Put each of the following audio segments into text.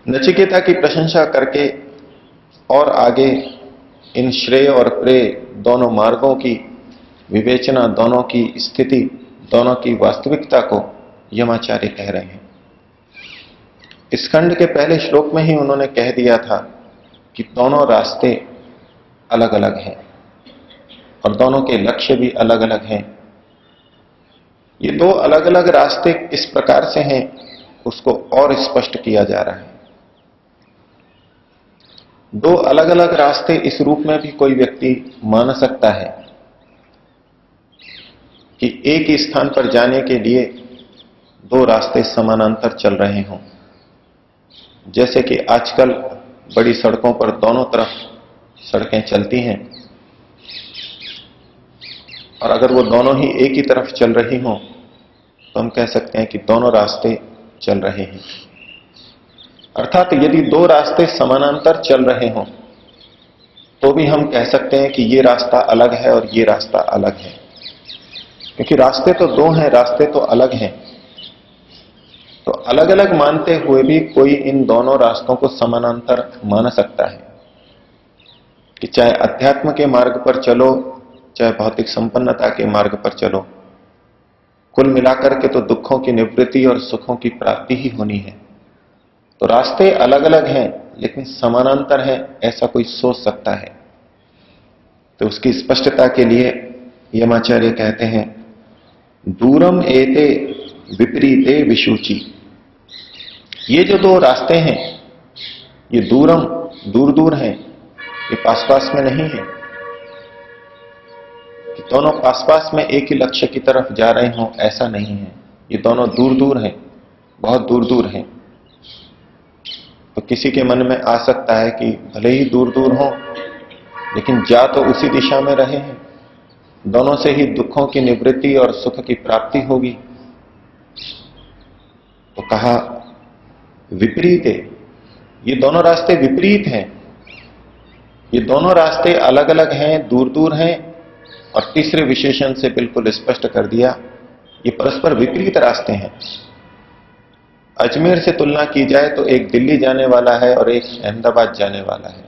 नचिकेता की प्रशंसा करके और आगे इन श्रेय और प्रेय दोनों मार्गों की विवेचना, दोनों की स्थिति, दोनों की वास्तविकता को यमाचार्य कह रहे हैं। इस खंड के पहले श्लोक में ही उन्होंने कह दिया था कि दोनों रास्ते अलग अलग हैं और दोनों के लक्ष्य भी अलग अलग हैं। ये दो अलग अलग रास्ते किस प्रकार से हैं उसको और स्पष्ट किया जा रहा है। दो अलग अलग रास्ते इस रूप में भी कोई व्यक्ति मान सकता है कि एक ही स्थान पर जाने के लिए दो रास्ते समानांतर चल रहे हों। जैसे कि आजकल बड़ी सड़कों पर दोनों तरफ सड़कें चलती हैं और अगर वो दोनों ही एक ही तरफ चल रही हों तो हम कह सकते हैं कि दोनों रास्ते चल रहे हैं। अर्थात यदि दो रास्ते समानांतर चल रहे हों तो भी हम कह सकते हैं कि ये रास्ता अलग है और ये रास्ता अलग है, क्योंकि रास्ते तो दो हैं, रास्ते तो अलग हैं। तो अलग अलग मानते हुए भी कोई इन दोनों रास्तों को समानांतर मान सकता है कि चाहे अध्यात्म के मार्ग पर चलो, चाहे भौतिक संपन्नता के मार्ग पर चलो, कुल मिलाकर के तो दुखों की निवृत्ति और सुखों की प्राप्ति ही होनी है। तो रास्ते अलग अलग हैं लेकिन समानांतर हैं, ऐसा कोई सोच सकता है। तो उसकी स्पष्टता के लिए यमाचार्य कहते हैं, दूरम एते विपरीते विशुचि। ये जो दो रास्ते हैं ये दूरम, दूर दूर हैं, ये पास पास में नहीं है। कि दोनों पास पास में एक ही लक्ष्य की तरफ जा रहे हों, ऐसा नहीं है। ये दोनों दूर दूर हैं, बहुत दूर दूर हैं। तो किसी के मन में आ सकता है कि भले ही दूर दूर हों लेकिन जा तो उसी दिशा में रहे हैं, दोनों से ही दुखों की निवृत्ति और सुख की प्राप्ति होगी। तो कहा विपरीत है, ये दोनों रास्ते विपरीत हैं, ये दोनों रास्ते अलग अलग हैं, दूर दूर हैं। और तीसरे विशेषण से बिल्कुल स्पष्ट कर दिया, ये परस्पर विपरीत रास्ते हैं। अजमेर से तुलना की जाए तो एक दिल्ली जाने वाला है और एक अहमदाबाद जाने वाला है,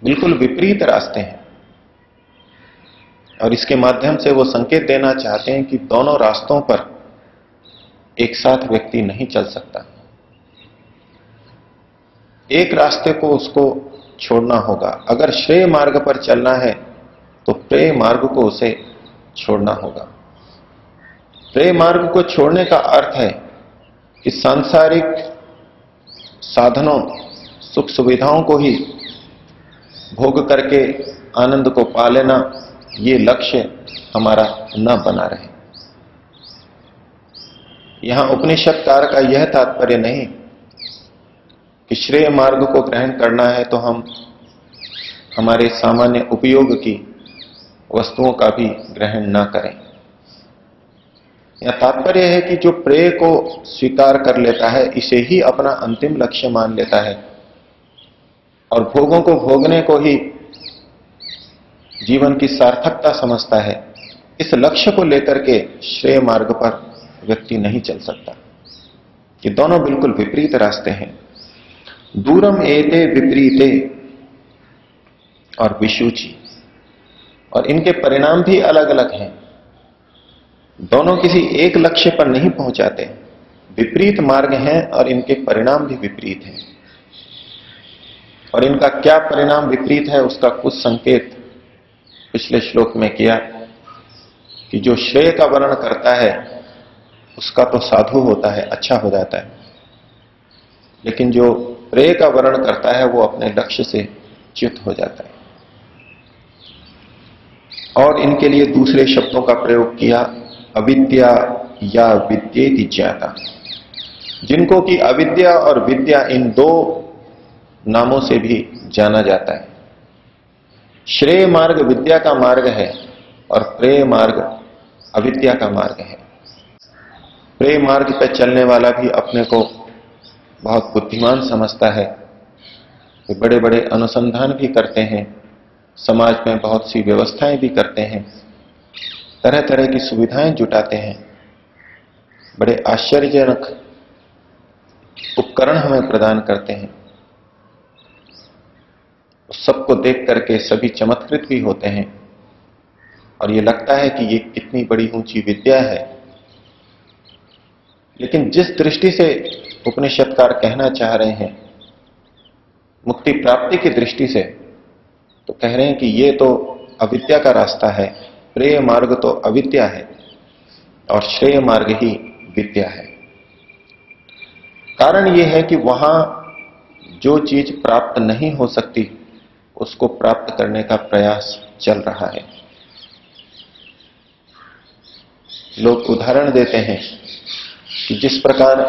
बिल्कुल विपरीत रास्ते हैं। और इसके माध्यम से वो संकेत देना चाहते हैं कि दोनों रास्तों पर एक साथ व्यक्ति नहीं चल सकता, एक रास्ते को उसको छोड़ना होगा। अगर श्रेय मार्ग पर चलना है तो प्रेय मार्ग को उसे छोड़ना होगा। प्रेय मार्ग को छोड़ने का अर्थ है कि सांसारिक साधनों, सुख सुविधाओं को ही भोग करके आनंद को पा लेना, ये लक्ष्य हमारा न बना रहे। यहां उपनिषदकार का यह तात्पर्य नहीं कि श्रेय मार्ग को ग्रहण करना है तो हम हमारे सामान्य उपयोग की वस्तुओं का भी ग्रहण ना करें। यह तात्पर्य है कि जो प्रेय को स्वीकार कर लेता है, इसे ही अपना अंतिम लक्ष्य मान लेता है और भोगों को भोगने को ही जीवन की सार्थकता समझता है, इस लक्ष्य को लेकर के श्रेय मार्ग पर व्यक्ति नहीं चल सकता। ये दोनों बिल्कुल विपरीत रास्ते हैं। दूरम एते विपरीते और विशुचि, और इनके परिणाम भी अलग अलग हैं। दोनों किसी एक लक्ष्य पर नहीं पहुंचाते, विपरीत मार्ग हैं और इनके परिणाम भी विपरीत हैं। और इनका क्या परिणाम विपरीत है उसका कुछ संकेत पिछले श्लोक में किया कि जो श्रेय का वर्णन करता है उसका तो साधु होता है, अच्छा हो जाता है, लेकिन जो प्रेय का वर्णन करता है वो अपने लक्ष्य से च्युत हो जाता है। और इनके लिए दूसरे शब्दों का प्रयोग किया, अविद्या या विद्येति ज्ञाता, जिनको कि अविद्या और विद्या इन दो नामों से भी जाना जाता है। श्रेय मार्ग विद्या का मार्ग है और प्रेय मार्ग अविद्या का मार्ग है। प्रेय मार्ग पर चलने वाला भी अपने को बहुत बुद्धिमान समझता है, वे बड़े बड़े अनुसंधान भी करते हैं, समाज में बहुत सी व्यवस्थाएं भी करते हैं, तरह तरह की सुविधाएं जुटाते हैं, बड़े आश्चर्यजनक उपकरण उपकरण हमें प्रदान करते हैं, उस सबको देख करके सभी चमत्कृत भी होते हैं और ये लगता है कि ये कितनी बड़ी ऊंची विद्या है। लेकिन जिस दृष्टि से उपनिषदकार कहना चाह रहे हैं, मुक्ति प्राप्ति की दृष्टि से, तो कह रहे हैं कि ये तो अविद्या का रास्ता है, प्रेय मार्ग तो अविद्या है और श्रेय मार्ग ही विद्या है। कारण यह है कि वहां जो चीज प्राप्त नहीं हो सकती उसको प्राप्त करने का प्रयास चल रहा है। लोग उदाहरण देते हैं कि जिस प्रकार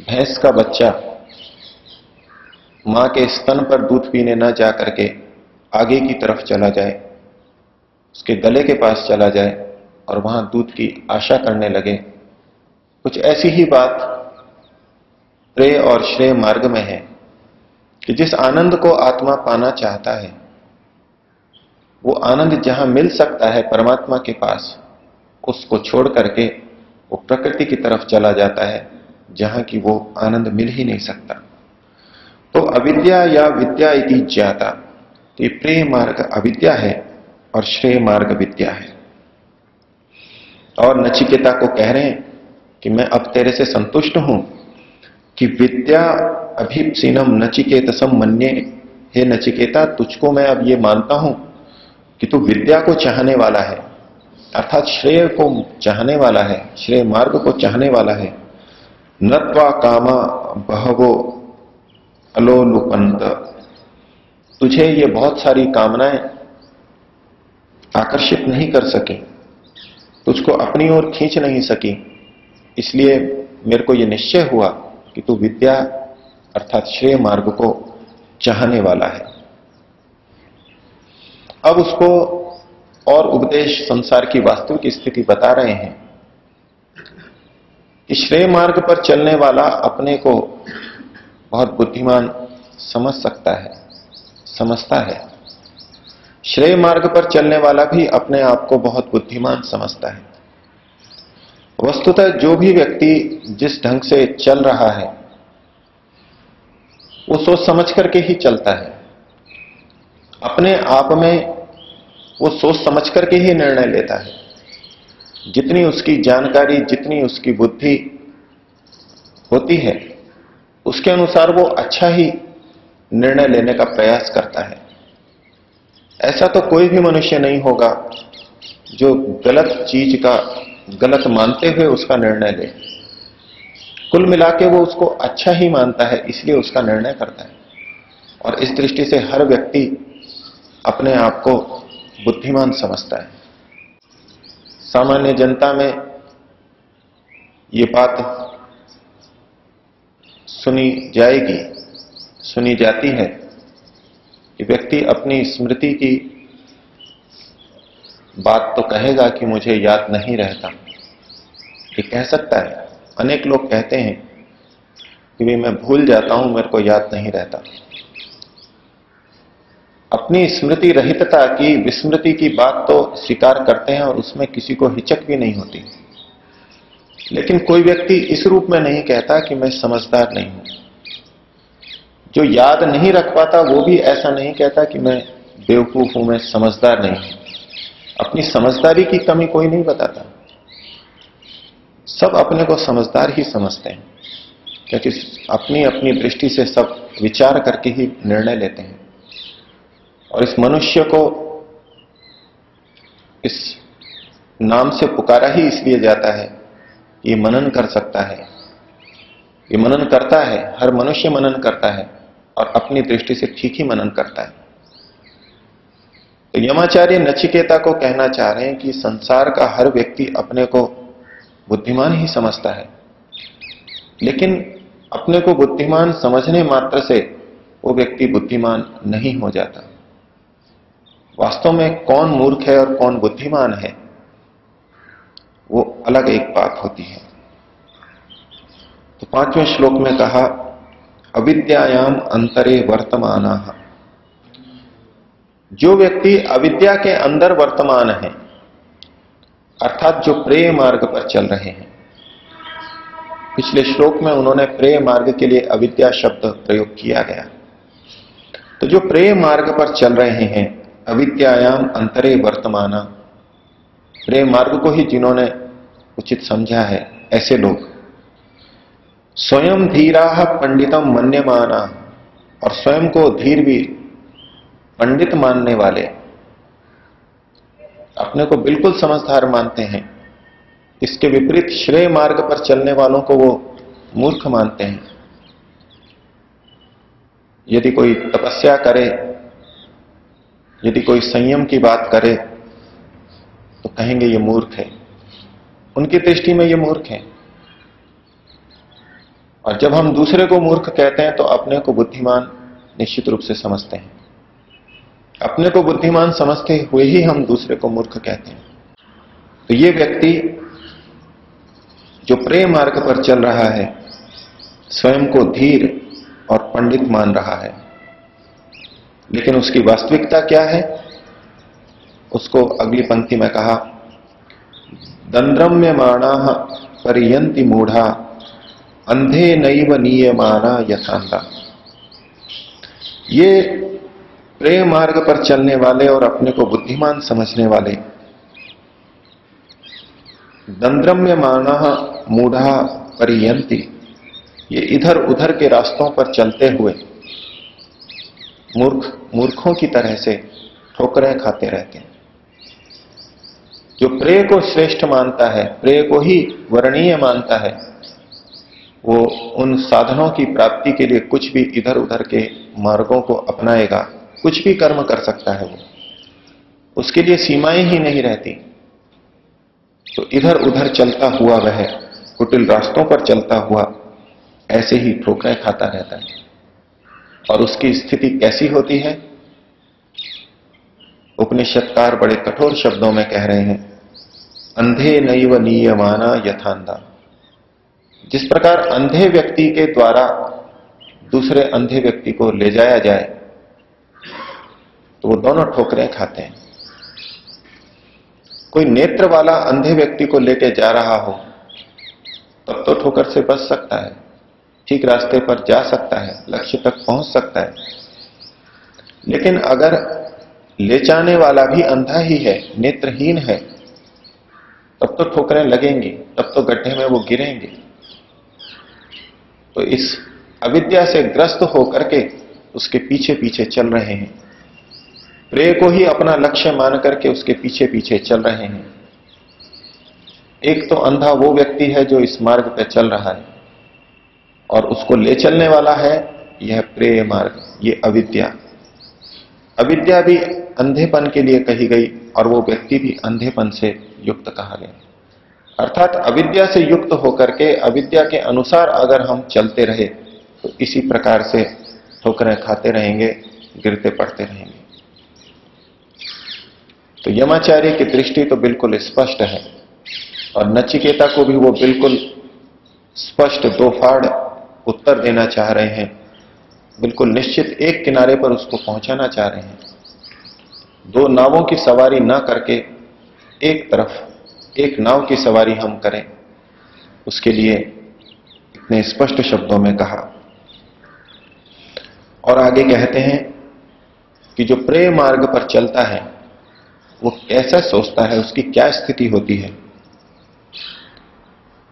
भैंस का बच्चा मां के स्तन पर दूध पीने न जाकर के आगे की तरफ चला जाए, उसके गले के पास चला जाए और वहां दूध की आशा करने लगे, कुछ ऐसी ही बात प्रेय और श्रेय मार्ग में है कि जिस आनंद को आत्मा पाना चाहता है, वो आनंद जहां मिल सकता है परमात्मा के पास, उसको छोड़ करके वो प्रकृति की तरफ चला जाता है जहां की वो आनंद मिल ही नहीं सकता। तो अविद्या या विद्या इति ज्ञाता, तो ये प्रेय मार्ग अविद्या है और श्रेय मार्ग विद्या है। और नचिकेता को कह रहे हैं कि मैं अब तेरे से संतुष्ट हूं कि विद्या अभीप्सिनम नचिकेतसम मन्ये, हे नचिकेता तुझको मैं अब ये मानता हूं कि तू विद्या को चाहने वाला है, अर्थात श्रेय को चाहने वाला है, श्रेय मार्ग को चाहने वाला है। नत्वा कामा बहवो अलोलुपंत, तुझे ये बहुत सारी कामनाएं आकर्षित नहीं कर सके, तुझको अपनी ओर खींच नहीं सकी, इसलिए मेरे को यह निश्चय हुआ कि तू विद्या अर्थात श्रेय मार्ग को चाहने वाला है। अब उसको और उपदेश संसार की वास्तविक स्थिति बता रहे हैं कि श्रेय मार्ग पर चलने वाला अपने को बहुत बुद्धिमान समझ सकता है, समझता है। श्रेय मार्ग पर चलने वाला भी अपने आप को बहुत बुद्धिमान समझता है। वस्तुतः जो भी व्यक्ति जिस ढंग से चल रहा है वो सोच समझ करके ही चलता है, अपने आप में वो सोच समझ करके ही निर्णय लेता है। जितनी उसकी जानकारी, जितनी उसकी बुद्धि होती है, उसके अनुसार वो अच्छा ही निर्णय लेने का प्रयास करता है। ऐसा तो कोई भी मनुष्य नहीं होगा जो गलत चीज का गलत मानते हुए उसका निर्णय ले। कुल मिला के वो उसको अच्छा ही मानता है, इसलिए उसका निर्णय करता है। और इस दृष्टि से हर व्यक्ति अपने आप को बुद्धिमान समझता है। सामान्य जनता में ये बात सुनी जाएगी, सुनी जाती है कि व्यक्ति अपनी स्मृति की बात तो कहेगा कि मुझे याद नहीं रहता, ये कह सकता है। अनेक लोग कहते हैं कि भाई मैं भूल जाता हूं, मेरे को याद नहीं रहता। अपनी स्मृति रहितता की, विस्मृति की बात तो स्वीकार करते हैं और उसमें किसी को हिचक भी नहीं होती। लेकिन कोई व्यक्ति इस रूप में नहीं कहता कि मैं समझदार नहीं हूं। जो याद नहीं रख पाता वो भी ऐसा नहीं कहता कि मैं बेवकूफ हूं, मैं समझदार नहीं हूं। अपनी समझदारी की कमी कोई नहीं बताता। सब अपने को समझदार ही समझते हैं, क्योंकि अपनी अपनी दृष्टि से सब विचार करके ही निर्णय लेते हैं। और इस मनुष्य को इस नाम से पुकारा ही इसलिए जाता है कि ये मनन कर सकता है, ये मनन करता है। हर मनुष्य मनन करता है और अपनी दृष्टि से ठीक ही मनन करता है। तो यमाचार्य नचिकेता को कहना चाह रहे हैं कि संसार का हर व्यक्ति अपने को बुद्धिमान ही समझता है, लेकिन अपने को बुद्धिमान समझने मात्र से वो व्यक्ति बुद्धिमान नहीं हो जाता। वास्तव में कौन मूर्ख है और कौन बुद्धिमान है, वो अलग एक बात होती है। तो 5वें श्लोक में कहा, अविद्यायाम अंतरे वर्तमानाः, जो व्यक्ति अविद्या के अंदर वर्तमान है, अर्थात जो प्रेय मार्ग पर चल रहे हैं, पिछले श्लोक में उन्होंने प्रेय मार्ग के लिए अविद्या शब्द प्रयोग किया गया। तो जो प्रेय मार्ग पर चल रहे हैं, अविद्यायाम अंतरे वर्तमाना, प्रेय मार्ग को ही जिन्होंने उचित समझा है, ऐसे लोग स्वयं धीरा पंडितम मन्यमाना, और स्वयं को धीर भी पंडित मानने वाले, अपने को बिल्कुल समझदार मानते हैं। इसके विपरीत श्रेय मार्ग पर चलने वालों को वो मूर्ख मानते हैं। यदि कोई तपस्या करे, यदि कोई संयम की बात करे, तो कहेंगे ये मूर्ख है। उनकी दृष्टि में ये मूर्ख है। और जब हम दूसरे को मूर्ख कहते हैं तो अपने को बुद्धिमान निश्चित रूप से समझते हैं। अपने को बुद्धिमान समझते हुए ही हम दूसरे को मूर्ख कहते हैं। तो ये व्यक्ति जो प्रेय मार्ग पर चल रहा है, स्वयं को धीर और पंडित मान रहा है, लेकिन उसकी वास्तविकता क्या है? उसको अगली पंक्ति में कहा, दंद्रम्यमाणा परियंति मूढ़ा अंधे नैव नीयमाना यथांधा। ये प्रेय मार्ग पर चलने वाले और अपने को बुद्धिमान समझने वाले दंद्रम्यमाना मूढ़ा परियंति, ये इधर उधर के रास्तों पर चलते हुए मूर्खों की तरह से ठोकरें खाते रहते हैं। जो प्रेय को श्रेष्ठ मानता है, प्रेय को ही वर्णीय मानता है, वो उन साधनों की प्राप्ति के लिए कुछ भी इधर उधर के मार्गों को अपनाएगा, कुछ भी कर्म कर सकता है। वो उसके लिए सीमाएं ही नहीं रहती। तो इधर उधर चलता हुआ वह कुटिल रास्तों पर चलता हुआ ऐसे ही ठोकरें खाता रहता है। और उसकी स्थिति कैसी होती है? उपनिषदकार बड़े कठोर शब्दों में कह रहे हैं, अंधे नैव नीयमाना यथांधा। जिस प्रकार अंधे व्यक्ति के द्वारा दूसरे अंधे व्यक्ति को ले जाया जाए तो वो दोनों ठोकरें खाते हैं। कोई नेत्र वाला अंधे व्यक्ति को लेके जा रहा हो तब तो ठोकर से बच सकता है, ठीक रास्ते पर जा सकता है, लक्ष्य तक पहुंच सकता है। लेकिन अगर ले जाने वाला भी अंधा ही है, नेत्रहीन है, तब तो ठोकरें लगेंगी, तब तो गड्ढे में वो गिरेंगे। तो इस अविद्या से ग्रस्त होकर के उसके पीछे पीछे चल रहे हैं, प्रेय को ही अपना लक्ष्य मान करके उसके पीछे पीछे चल रहे हैं। एक तो अंधा वो व्यक्ति है जो इस मार्ग पर चल रहा है, और उसको ले चलने वाला है यह प्रेय मार्ग, ये अविद्या। अविद्या भी अंधेपन के लिए कही गई और वो व्यक्ति भी अंधेपन से युक्त कहा गया। अर्थात अविद्या से युक्त होकर के अविद्या के अनुसार अगर हम चलते रहे तो इसी प्रकार से ठोकरें खाते रहेंगे, गिरते पड़ते रहेंगे। तो यमाचार्य की दृष्टि तो बिल्कुल स्पष्ट है, और नचिकेता को भी वो बिल्कुल स्पष्ट दो फाड़ उत्तर देना चाह रहे हैं, बिल्कुल निश्चित एक किनारे पर उसको पहुंचाना चाह रहे हैं। दो नावों की सवारी ना करके एक तरफ एक नाव की सवारी हम करें, उसके लिए इतने स्पष्ट शब्दों में कहा। और आगे कहते हैं कि जो प्रेय मार्ग पर चलता है वो कैसा सोचता है, उसकी क्या स्थिति होती है।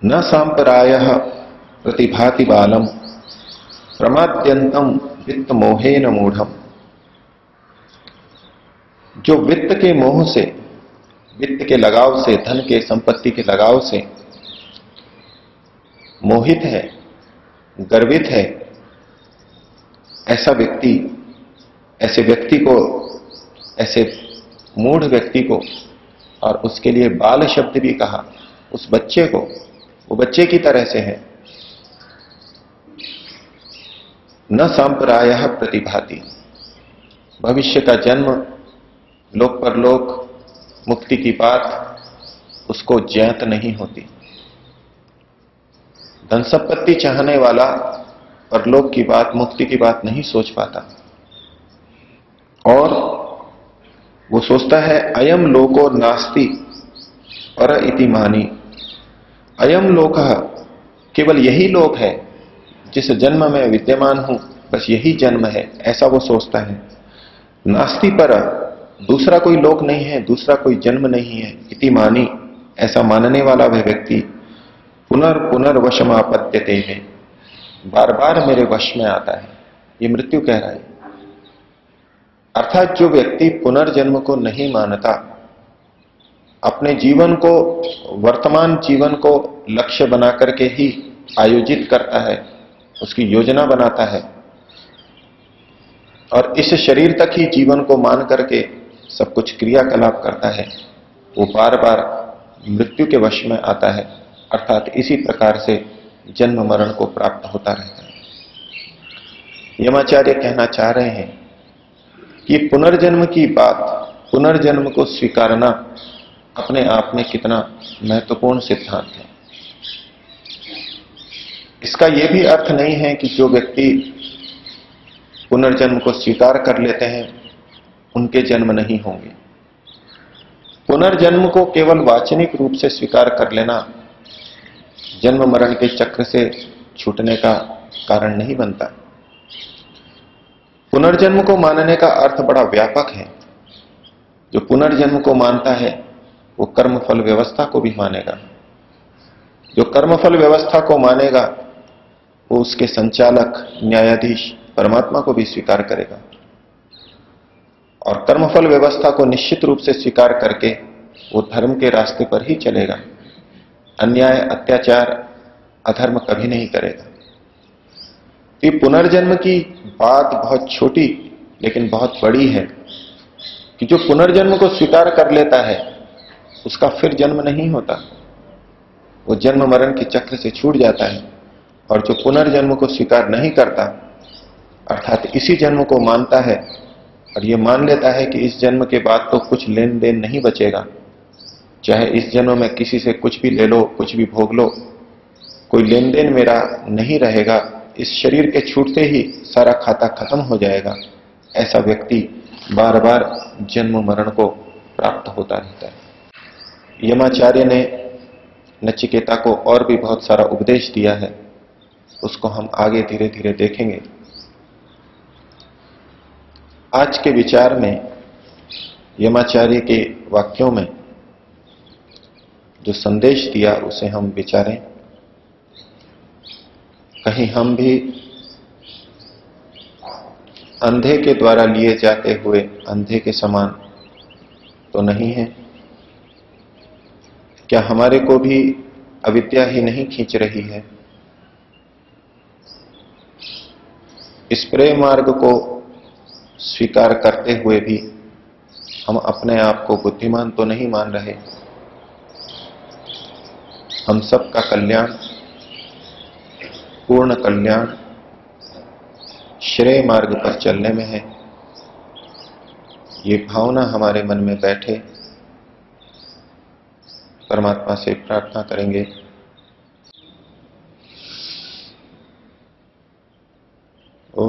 न सांपरायः प्रतिभाति बालम प्रमाद्यंतम वित्त मोहेन मूढ़म। जो वित्त के मोह से, वित्त के लगाव से, धन के संपत्ति के लगाव से मोहित है, गर्वित है, ऐसा व्यक्ति, ऐसे व्यक्ति को, ऐसे मूढ़ व्यक्ति को, और उसके लिए बाल शब्द भी कहा, उस बच्चे को, वो बच्चे की तरह से है। न सांपरायः प्रतिभाति, भविष्य का जन्म, लोक परलोक, मुक्ति की बात उसको ज्ञात नहीं होती। धन संपत्ति चाहने वाला परलोक की बात, मुक्ति की बात नहीं सोच पाता, और वो सोचता है अयम लोको नास्ति पर इति मानी। अयम लोकः, केवल यही लोक है जिस जन्म में विद्यमान हूं, बस यही जन्म है, ऐसा वो सोचता है। नास्ति पर, दूसरा कोई लोक नहीं है, दूसरा कोई जन्म नहीं है, इति मानी, ऐसा मानने वाला वह व्यक्ति पुनर्वशमापद्यते है, बार बार मेरे वश में आता है। ये मृत्यु कह रहा है। अर्थात जो व्यक्ति पुनर्जन्म को नहीं मानता, अपने जीवन को, वर्तमान जीवन को लक्ष्य बना करके ही आयोजित करता है, उसकी योजना बनाता है और इस शरीर तक ही जीवन को मान करके सब कुछ क्रियाकलाप करता है, वो बार बार मृत्यु के वश में आता है। अर्थात इसी प्रकार से जन्म मरण को प्राप्त होता रहता है। यमाचार्य कहना चाह रहे हैं कि पुनर्जन्म की बात, पुनर्जन्म को स्वीकारना अपने आप में कितना महत्वपूर्ण सिद्धांत है। इसका यह भी अर्थ नहीं है कि जो व्यक्ति पुनर्जन्म को स्वीकार कर लेते हैं उनके जन्म नहीं होंगे। पुनर्जन्म को केवल वाचनिक रूप से स्वीकार कर लेना जन्म मरण के चक्र से छूटने का कारण नहीं बनता। पुनर्जन्म को मानने का अर्थ बड़ा व्यापक है। जो पुनर्जन्म को मानता है वो कर्मफल व्यवस्था को भी मानेगा। जो कर्मफल व्यवस्था को मानेगा वो उसके संचालक, न्यायाधीश परमात्मा को भी स्वीकार करेगा और कर्मफल व्यवस्था को निश्चित रूप से स्वीकार करके वो धर्म के रास्ते पर ही चलेगा। अन्याय, अत्याचार, अधर्म कभी नहीं करेगा। ये पुनर्जन्म की बात बहुत छोटी लेकिन बहुत बड़ी है कि जो पुनर्जन्म को स्वीकार कर लेता है उसका फिर जन्म नहीं होता, वो जन्म मरण के चक्र से छूट जाता है। और जो पुनर्जन्म को स्वीकार नहीं करता, अर्थात इसी जन्म को मानता है और ये मान लेता है कि इस जन्म के बाद तो कुछ लेन देन नहीं बचेगा, चाहे इस जन्म में किसी से कुछ भी ले लो, कुछ भी भोग लो, कोई लेन देन मेरा नहीं रहेगा, इस शरीर के छूटते ही सारा खाता खत्म हो जाएगा, ऐसा व्यक्ति बार बार जन्म मरण को प्राप्त होता रहता है। यमाचार्य ने नचिकेता को और भी बहुत सारा उपदेश दिया है, उसको हम आगे धीरे धीरे देखेंगे। आज के विचार में यमाचार्य के वाक्यों में जो संदेश दिया उसे हम विचारें। कहीं हम भी अंधे के द्वारा लिए जाते हुए अंधे के समान तो नहीं है? क्या हमारे को भी अविद्या ही नहीं खींच रही है? इस प्रेम मार्ग को स्वीकार करते हुए भी हम अपने आप को बुद्धिमान तो नहीं मान रहे? हम सबका कल्याण, पूर्ण कल्याण श्रेय मार्ग पर चलने में है, ये भावना हमारे मन में बैठे। परमात्मा से प्रार्थना करेंगे। ओ